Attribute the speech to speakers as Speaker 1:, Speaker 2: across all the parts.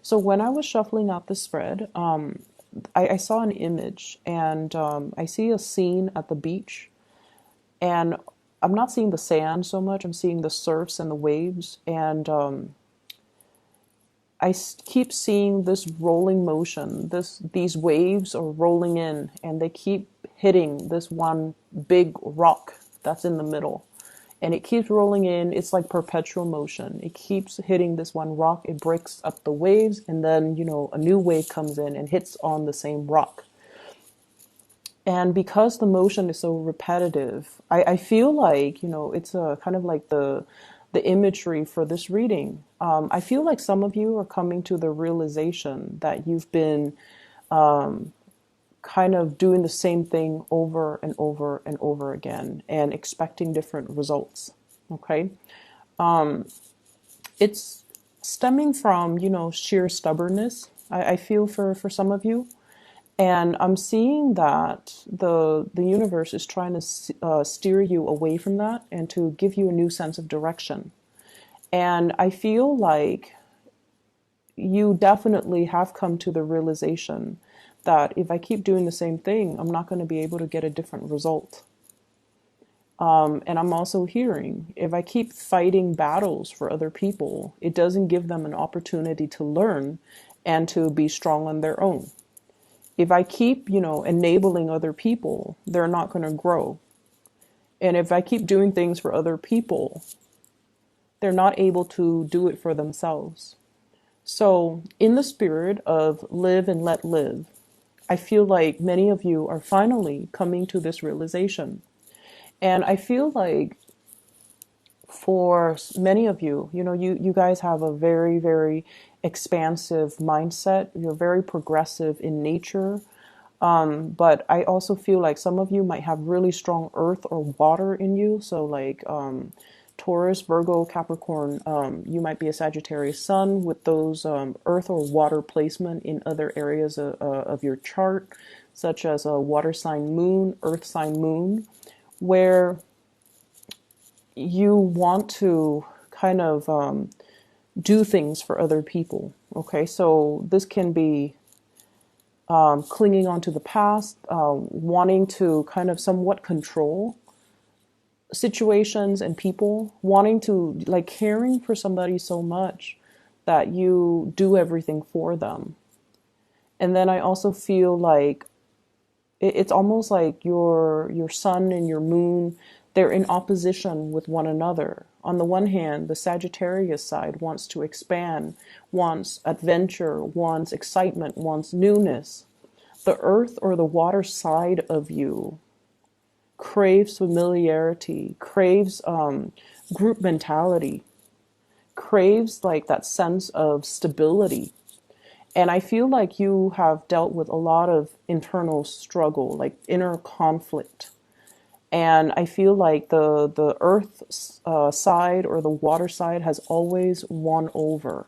Speaker 1: So when I was shuffling out the spread, I saw an image, and I see a scene at the beach, and I'm not seeing the sand so much. I'm seeing the surfs and the waves, and keep seeing this rolling motion. These waves are rolling in, and they keep hitting this one big rock that's in the middle. And it keeps rolling in. It's like perpetual motion. It keeps hitting this one rock. It breaks up the waves, and then, a new wave comes in and hits on the same rock. And because the motion is so repetitive, I feel like, it's a kind of like the imagery for this reading. I feel like some of you are coming to the realization that you've been kind of doing the same thing over and over and over again and expecting different results. Okay. It's stemming from, sheer stubbornness, I feel for some of you. And I'm seeing that the universe is trying to steer you away from that and to give you a new sense of direction. And I feel like you definitely have come to the realization that if I keep doing the same thing, I'm not going to be able to get a different result. And I'm also hearing, if I keep fighting battles for other people, it doesn't give them an opportunity to learn and to be strong on their own. If I keep, enabling other people, they're not going to grow. And if I keep doing things for other people, they're not able to do it for themselves. So, in the spirit of live and let live, I feel like many of you are finally coming to this realization. And I feel like for many of you, you guys have a very, very expansive mindset. You're very progressive in nature. But I also feel like some of you might have really strong earth or water in you. So like Taurus, Virgo, Capricorn, you might be a Sagittarius sun with those earth or water placement in other areas of your chart, such as a water sign moon, earth sign moon, where you want to kind of do things for other people. Okay, so this can be clinging onto the past, wanting to kind of somewhat control situations and people, wanting to like caring for somebody so much that you do everything for them. And then I also feel like it's almost like your sun and your moon, they're in opposition with one another. On the one hand, the Sagittarius side wants to expand, wants adventure, wants excitement, wants newness. The earth or the water side of you craves familiarity, craves group mentality, craves like that sense of stability. And I feel like you have dealt with a lot of internal struggle, like inner conflict. And I feel like the earth side or the water side has always won over.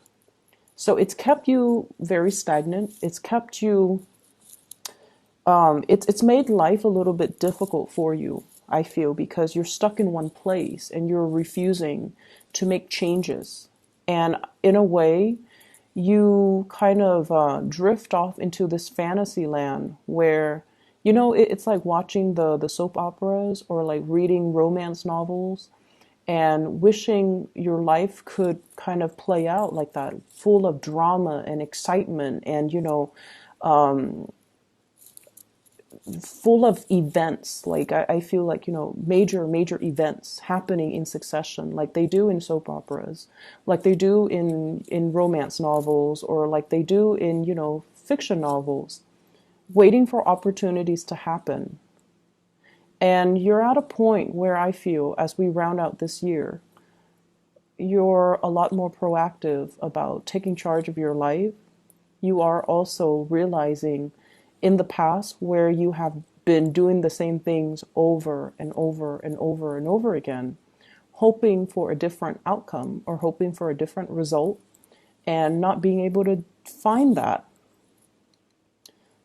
Speaker 1: So it's kept you very stagnant. It's kept you, it's made life a little bit difficult for you, I feel, because you're stuck in one place and you're refusing to make changes. And in a way, you kind of drift off into this fantasy land where, it's like watching the soap operas or like reading romance novels and wishing your life could kind of play out like that, full of drama and excitement and, full of events. Like I feel like, major events happening in succession, like they do in soap operas, like they do in romance novels, or like they do in, fiction novels, waiting for opportunities to happen. And you're at a point where I feel, as we round out this year, you're a lot more proactive about taking charge of your life. You are also realizing in the past where you have been doing the same things over and over and over and over again, hoping for a different outcome or hoping for a different result and not being able to find that.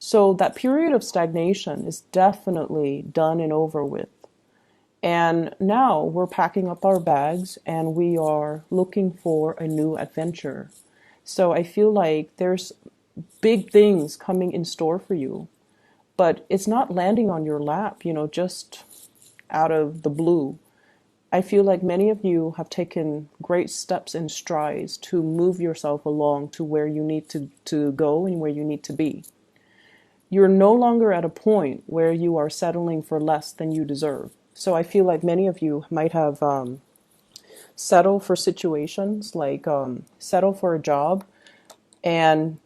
Speaker 1: So that period of stagnation is definitely done and over with. And now we're packing up our bags and we are looking for a new adventure. So I feel like there's big things coming in store for you, but it's not landing on your lap, just out of the blue. I feel like many of you have taken great steps and strides to move yourself along to where you need to go and where you need to be. You're no longer at a point where you are settling for less than you deserve. So I feel like many of you might have settled for situations like settle for a job, and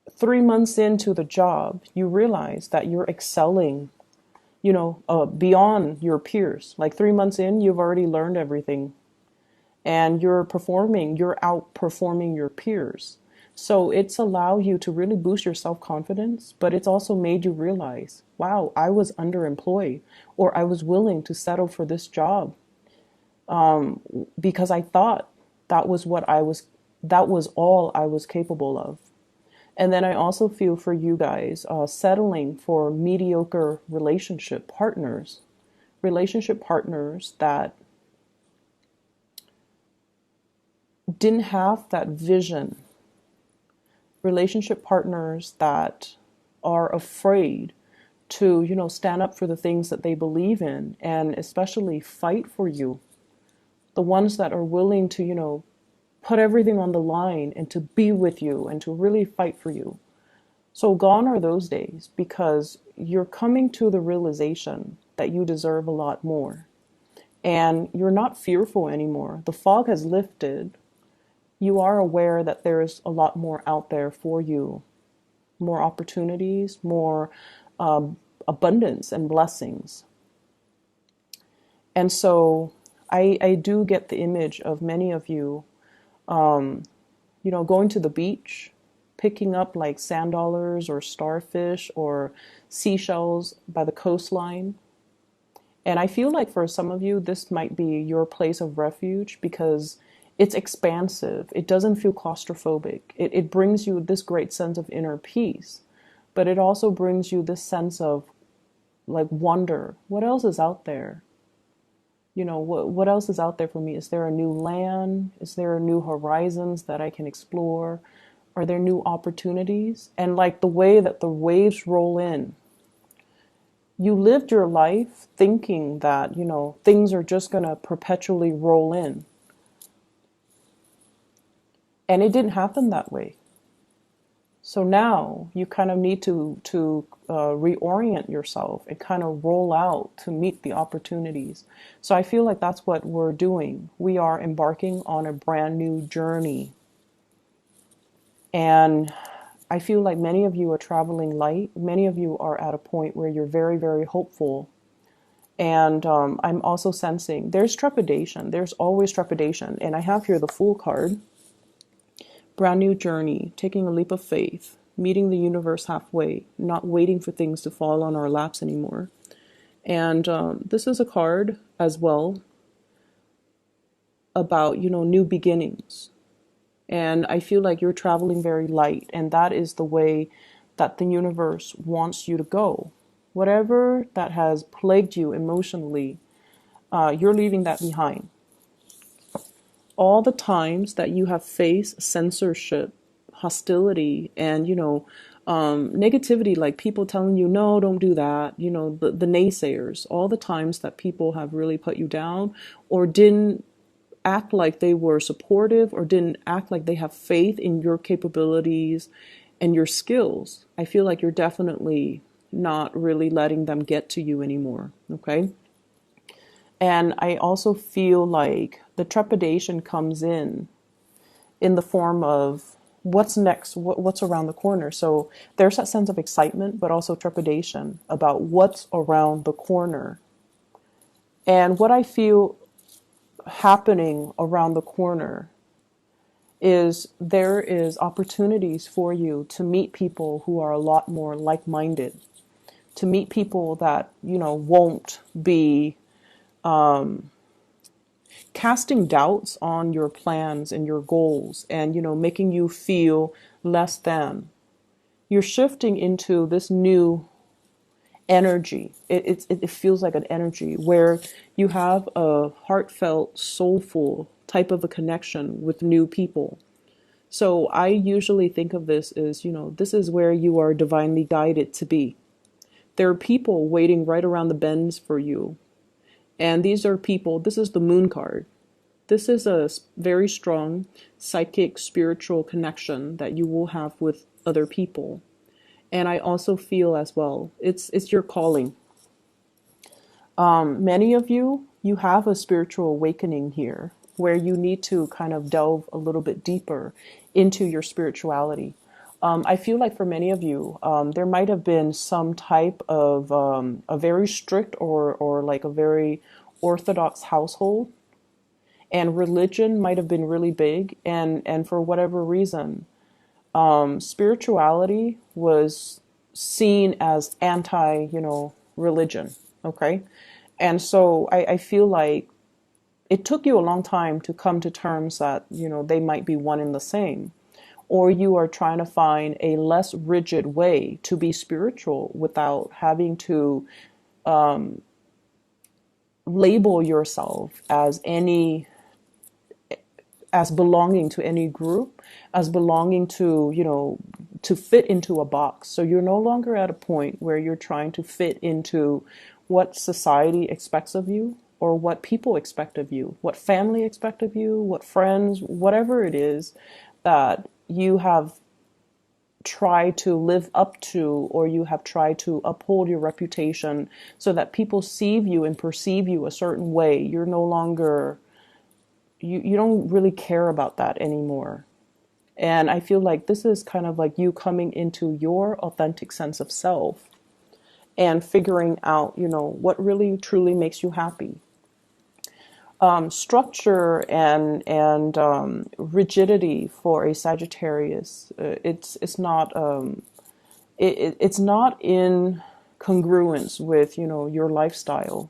Speaker 1: 3 months into the job, you realize that you're excelling, beyond your peers. Like 3 months in, you've already learned everything and you're outperforming your peers. So it's allowed you to really boost your self-confidence, but it's also made you realize, wow, I was underemployed, or I was willing to settle for this job because I thought that was all I was capable of. And then I also feel for you guys settling for mediocre relationship partners that didn't have that vision, relationship partners that are afraid to, stand up for the things that they believe in and especially fight for you. The ones that are willing to, put everything on the line and to be with you and to really fight for you. So gone are those days, because you're coming to the realization that you deserve a lot more. And you're not fearful anymore. The fog has lifted. You are aware that there's a lot more out there for you, more opportunities, more abundance and blessings. And so I do get the image of many of you going to the beach, picking up like sand dollars or starfish or seashells by the coastline. And I feel like for some of you, this might be your place of refuge because it's expansive. It doesn't feel claustrophobic. It brings you this great sense of inner peace, but it also brings you this sense of like wonder. What else is out there? What else is out there for me? Is there a new land? Is there new horizons that I can explore? Are there new opportunities? And like the way that the waves roll in, you lived your life thinking that, things are just going to perpetually roll in. And it didn't happen that way. So now you kind of need to reorient yourself and kind of roll out to meet the opportunities. So I feel like that's what we're doing. We are embarking on a brand new journey. And I feel like many of you are traveling light. Many of you are at a point where you're very, very hopeful. And I'm also sensing there's trepidation. There's always trepidation. And I have here the Fool card. Brand new journey, taking a leap of faith, meeting the universe halfway, not waiting for things to fall on our laps anymore. And this is a card as well about, new beginnings. And I feel like you're traveling very light, and that is the way that the universe wants you to go. Whatever that has plagued you emotionally, you're leaving that behind. All the times that you have faced censorship, hostility, and, negativity, like people telling you, no, don't do that, the naysayers, all the times that people have really put you down or didn't act like they were supportive or didn't act like they have faith in your capabilities and your skills, I feel like you're definitely not really letting them get to you anymore, okay? And I also feel like the trepidation comes in the form of what's next, what's around the corner. So there's that sense of excitement, but also trepidation about what's around the corner. And what I feel happening around the corner is there is opportunities for you to meet people who are a lot more like-minded, to meet people that, won't be casting doubts on your plans and your goals and, making you feel less than. You're shifting into this new energy. It feels like an energy where you have a heartfelt, soulful type of a connection with new people. So I usually think of this as, this is where you are divinely guided to be. There are people waiting right around the bends for you. And these are people, this is the moon card. This is a very strong psychic spiritual connection that you will have with other people. And I also feel as well, it's your calling. Many of you have a spiritual awakening here where you need to kind of delve a little bit deeper into your spirituality. I feel like for many of you, there might have been some type of a very strict or like a very orthodox household, and religion might have been really big, and for whatever reason, spirituality was seen as anti, religion. Okay. And so I feel like it took you a long time to come to terms that, they might be one and the same. Or you are trying to find a less rigid way to be spiritual without having to label yourself as belonging to any group, as belonging to, to fit into a box. So you're no longer at a point where you're trying to fit into what society expects of you or what people expect of you, what family expect of you, what friends, whatever it is that you have tried to live up to, or you have tried to uphold your reputation so that people see you and perceive you a certain way. You're no longer, you don't really care about that anymore. And I feel like this is kind of like you coming into your authentic sense of self and figuring out, what really truly makes you happy. Structure and rigidity for a Sagittarius, it's not in congruence with, your lifestyle.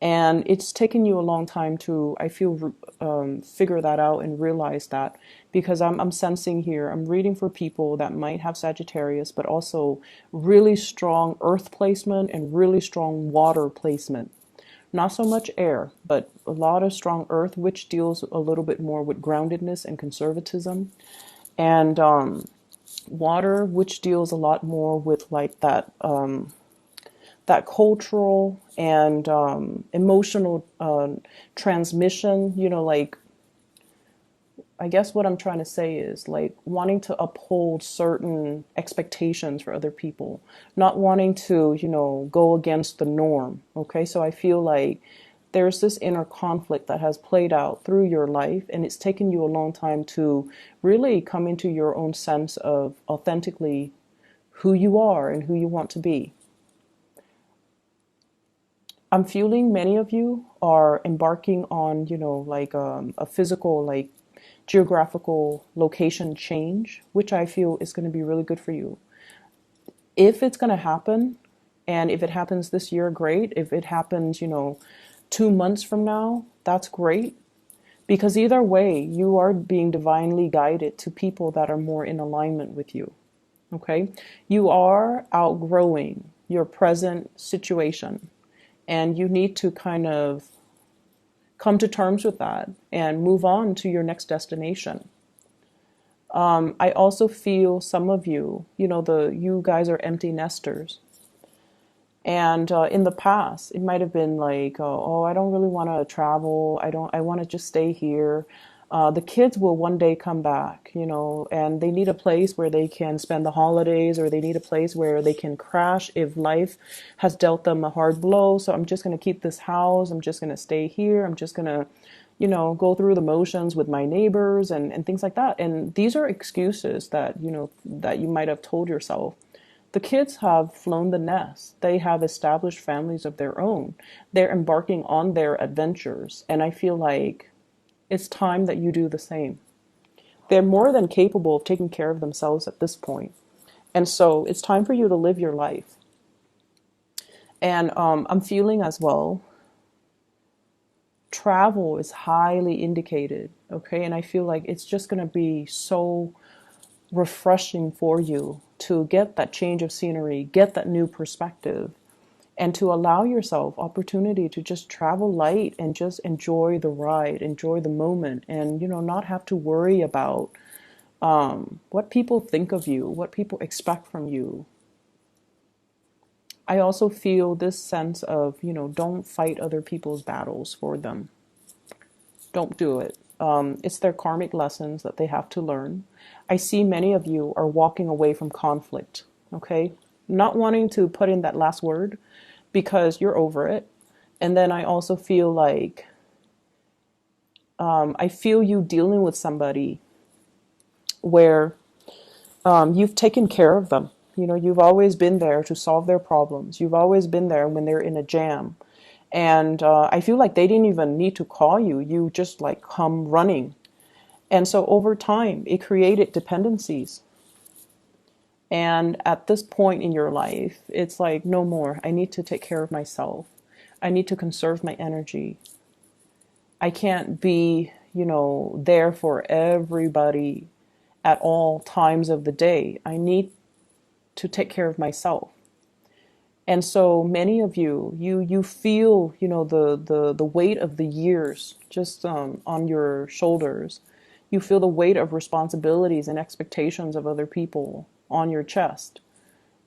Speaker 1: And it's taken you a long time to, I feel, figure that out and realize that, because I'm sensing here, I'm reading for people that might have Sagittarius, but also really strong earth placement and really strong water placement. Not so much air, but a lot of strong earth, which deals a little bit more with groundedness and conservatism. And water, which deals a lot more with like that cultural and emotional transmission, like, I guess what I'm trying to say is like wanting to uphold certain expectations for other people, not wanting to, go against the norm. Okay. So I feel like there's this inner conflict that has played out through your life, and it's taken you a long time to really come into your own sense of authentically who you are and who you want to be. I'm feeling many of you are embarking on, like a physical, like geographical location change, which I feel is going to be really good for you. If it's going to happen, and if it happens this year, great. If it happens, 2 months from now, that's great. Because either way, you are being divinely guided to people that are more in alignment with you. Okay? You are outgrowing your present situation, and you need to kind of come to terms with that and move on to your next destination. I also feel some of you, you guys are empty nesters. And in the past, it might have been like, oh, I don't really want to travel. I want to just stay here. The kids will one day come back, and they need a place where they can spend the holidays, or they need a place where they can crash if life has dealt them a hard blow. So I'm just going to keep this house. I'm just going to stay here. I'm just going to, go through the motions with my neighbors and things like that. And these are excuses that, that you might have told yourself. The kids have flown the nest. They have established families of their own. They're embarking on their adventures. And I feel like it's time that you do the same. They're more than capable of taking care of themselves at this point. And so it's time for you to live your life. And I'm feeling as well, travel is highly indicated, okay? And I feel like it's just going to be so refreshing for you to get that change of scenery, get that new perspective, and to allow yourself opportunity to just travel light and just enjoy the ride, enjoy the moment, and, not have to worry about what people think of you, what people expect from you. I also feel this sense of, don't fight other people's battles for them. Don't do it. It's their karmic lessons that they have to learn. I see many of you are walking away from conflict, okay? Not wanting to put in that last word because you're over it. And then I also feel like, I feel you dealing with somebody where you've taken care of them. You've always been there to solve their problems. You've always been there when they're in a jam. And I feel like they didn't even need to call you. You just like come running. And so over time, it created dependencies. And at this point in your life, it's like, no more. I need to take care of myself. I need to conserve my energy. I can't be, there for everybody at all times of the day. I need to take care of myself. And so many of you feel, the weight of the years just on your shoulders. You feel the weight of responsibilities and expectations of other people on your chest.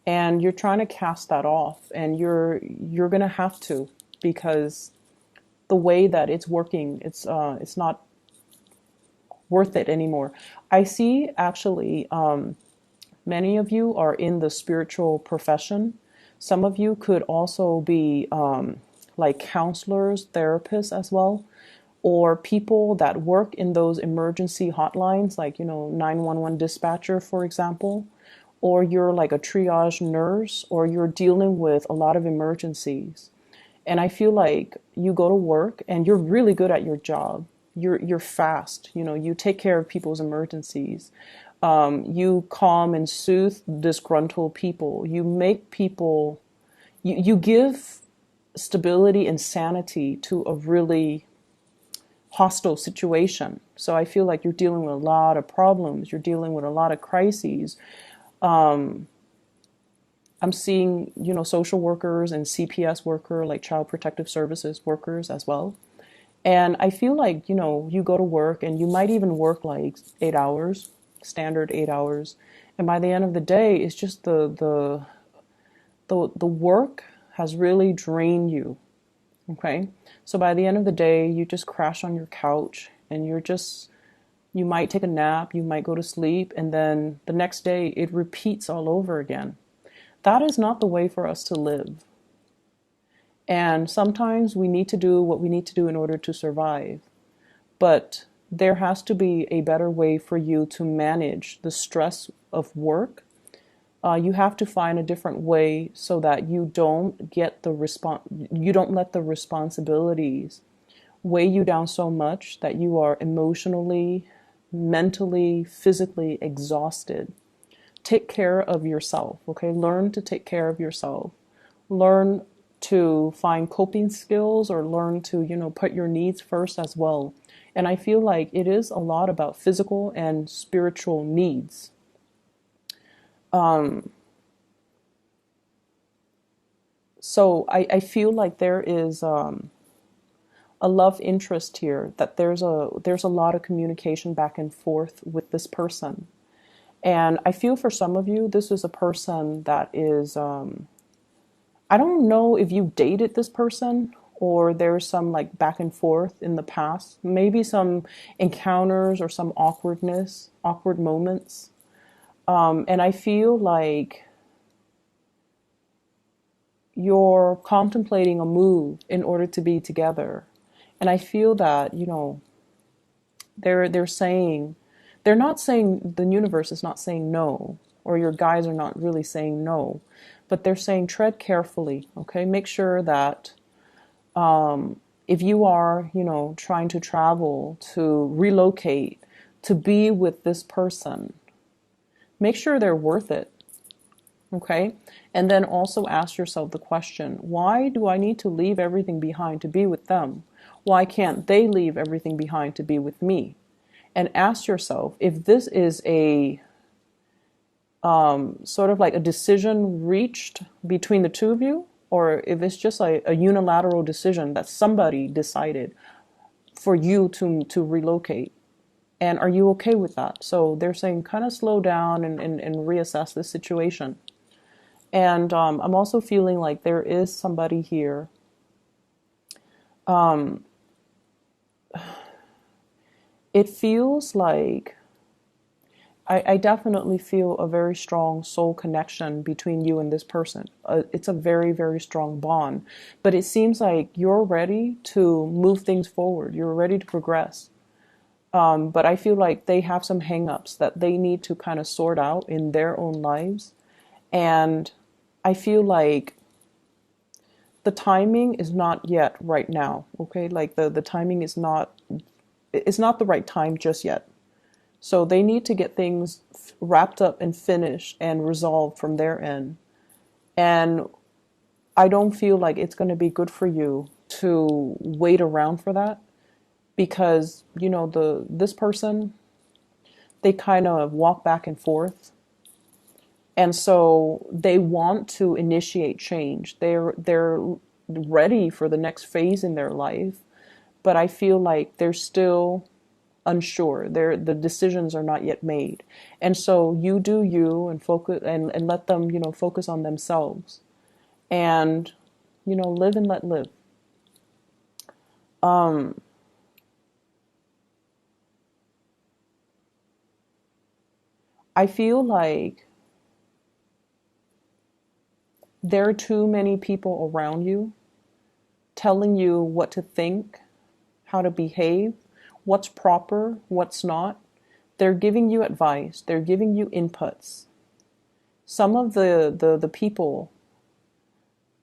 Speaker 1: And you're trying to cast that off, and you're going to have to, because the way that it's working, it's not worth it anymore. I see actually many of you are in the spiritual profession. Some of you could also be like counselors, therapists as well, or people that work in those emergency hotlines, like, 911 dispatcher, for example, or you're like a triage nurse, or you're dealing with a lot of emergencies. And I feel like you go to work and you're really good at your job. You're fast, you take care of people's emergencies. You calm and soothe disgruntled people. You make people, you give stability and sanity to a really hostile situation. So I feel like you're dealing with a lot of problems. You're dealing with a lot of crises. I'm seeing, social workers and CPS worker, like child protective services workers as well. And I feel like, you go to work and you might even work like 8 hours, standard 8 hours. And by the end of the day, it's just the work has really drained you. Okay. So by the end of the day, you just crash on your couch and you might take a nap, you might go to sleep, and then the next day it repeats all over again. That is not the way for us to live. And sometimes we need to do what we need to do in order to survive. But there has to be a better way for you to manage the stress of work. You have to find a different way so that you don't you don't let the responsibilities weigh you down so much that you are emotionally, mentally, physically exhausted. Take care of yourself, okay? Learn to take care of yourself. Learn to find coping skills, or learn to, put your needs first as well. And I feel like it is a lot about physical and spiritual needs. So I feel like there is a love interest here, that there's a lot of communication back and forth with this person. And I feel for some of you, this is a person that is, I don't know if you dated this person or there's some like back and forth in the past, maybe some encounters or some awkward moments. And I feel like you're contemplating a move in order to be together. And I feel that, they're saying, they're not saying, the universe is not saying no, or your guys are not really saying no, but they're saying tread carefully, okay? Make sure that if you are, trying to travel, to relocate, to be with this person, make sure they're worth it, okay? And then also ask yourself the question, why do I need to leave everything behind to be with them? Why can't they leave everything behind to be with me? And ask yourself if this is a sort of like a decision reached between the two of you, or if it's just like a unilateral decision that somebody decided for you to relocate. And are you okay with that? So they're saying kind of slow down and reassess the situation. And I'm also feeling like there is somebody here. It feels like I definitely feel a very strong soul connection between you and this person. It's a very, very strong bond. But it seems like you're ready to move things forward. You're ready to progress. But I feel like they have some hangups that they need to kind of sort out in their own lives. And I feel like the timing is not yet right now. Okay. Like the timing is not, it's not the right time just yet. So they need to get things wrapped up and finished and resolved from their end. And I don't feel like it's going to be good for you to wait around for that, because, you know, this person, they kind of walk back and forth. And so they want to initiate change. They're ready for the next phase in their life, but I feel like they're still unsure. The decisions are not yet made. And so you do you and focus and let them, you know, focus on themselves and, you know, live and let live. I feel like there are too many people around you telling you what to think, how to behave, what's proper, what's not. They're giving you advice. They're giving you inputs. Some of the people,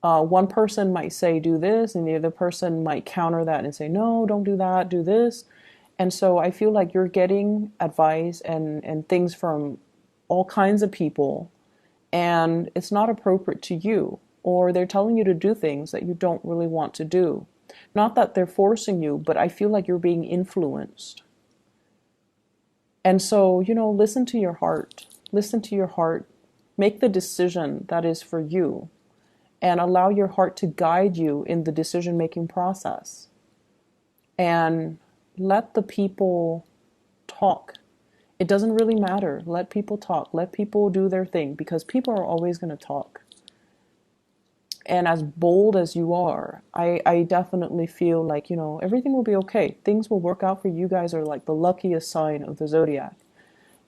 Speaker 1: one person might say, do this, and the other person might counter that and say, no, don't do that, do this. And so I feel like you're getting advice and things from all kinds of people, and it's not appropriate to you, or they're telling you to do things that you don't really want to do. Not that they're forcing you, but I feel like you're being influenced. And so, you know, listen to your heart. Listen to your heart. Make the decision that is for you, and allow your heart to guide you in the decision-making process. And let the people talk. It doesn't really matter. Let people talk. Let people do their thing, because people are always going to talk. And as bold as you are, I definitely feel like, you know, everything will be okay. Things will work out for you. You guys are like the luckiest sign of the zodiac.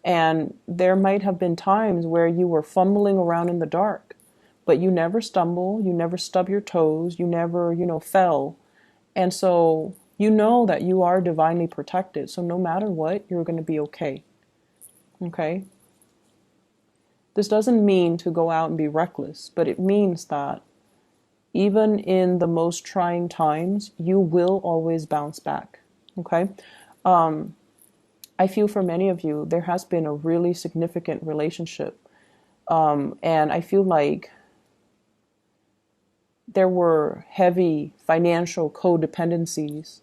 Speaker 1: And there might have been times where you were fumbling around in the dark, but you never stumble, you never stub your toes, you never, you know, fell. And so you know that you are divinely protected. So no matter what, you're going to be okay. Okay? This doesn't mean to go out and be reckless, but it means that even in the most trying times, you will always bounce back. Okay? I feel for many of you, there has been a really significant relationship. And I feel like there were heavy financial codependencies.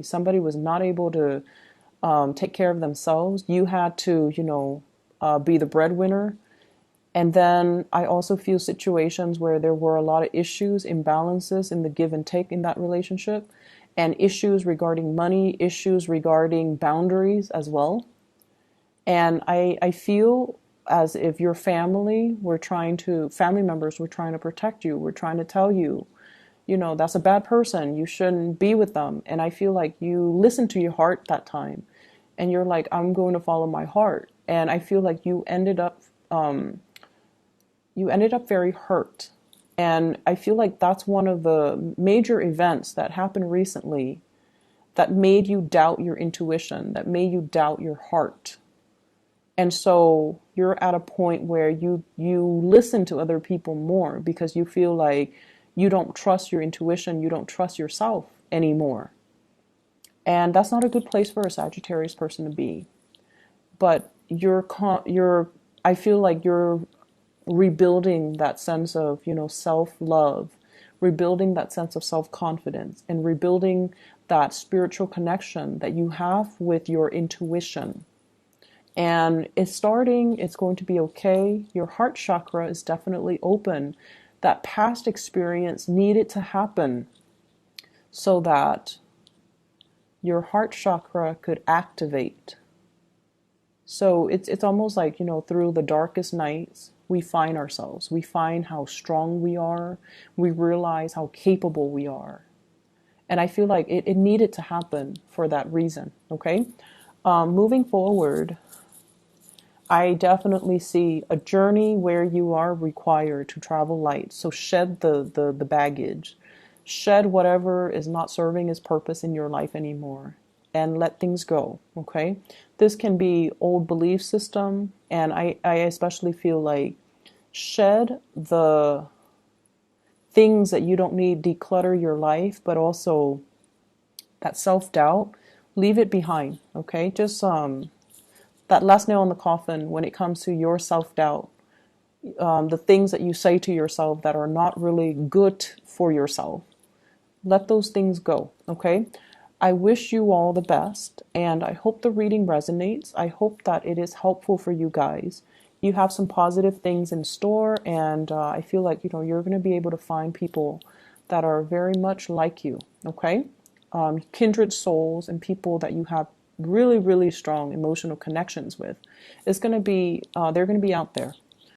Speaker 1: Somebody was not able to take care of themselves. You had to, you know, be the breadwinner. And then I also feel situations where there were a lot of issues, imbalances in the give and take in that relationship, and issues regarding money, issues regarding boundaries as well. And I feel as if your family family members were trying to protect you, were trying to tell you, you know, that's a bad person, you shouldn't be with them. And I feel like you listened to your heart that time, and you're like, I'm going to follow my heart. And I feel like you ended up very hurt. And I feel like that's one of the major events that happened recently that made you doubt your intuition, that made you doubt your heart. And so you're at a point where you listen to other people more because you feel like you don't trust your intuition, you don't trust yourself anymore. And that's not a good place for a Sagittarius person to be. But I feel like you're rebuilding that sense of, you know, self-love, rebuilding that sense of self-confidence, and rebuilding that spiritual connection that you have with your intuition. And it's going to be okay. Your heart chakra is definitely open. That past experience needed to happen so that your heart chakra could activate. So it's almost like, through the darkest nights, we find ourselves. We find how strong we are. We realize how capable we are. And I feel like it needed to happen for that reason, okay? Moving forward, I definitely see a journey where you are required to travel light. So shed the baggage. Shed whatever is not serving its purpose in your life anymore. And let things go, okay? This can be old belief system. And I especially feel like shed the things that you don't need, declutter your life, but also that self-doubt, leave it behind, okay? Just that last nail in the coffin when it comes to your self-doubt, the things that you say to yourself that are not really good for yourself. Let those things go, okay? I wish you all the best, and I hope the reading resonates. I hope that it is helpful for you guys. You have some positive things in store, and I feel like, you're going to be able to find people that are very much like you, okay? Kindred souls and people that you have really, really strong emotional connections with. It's going to be, they're going to be out there,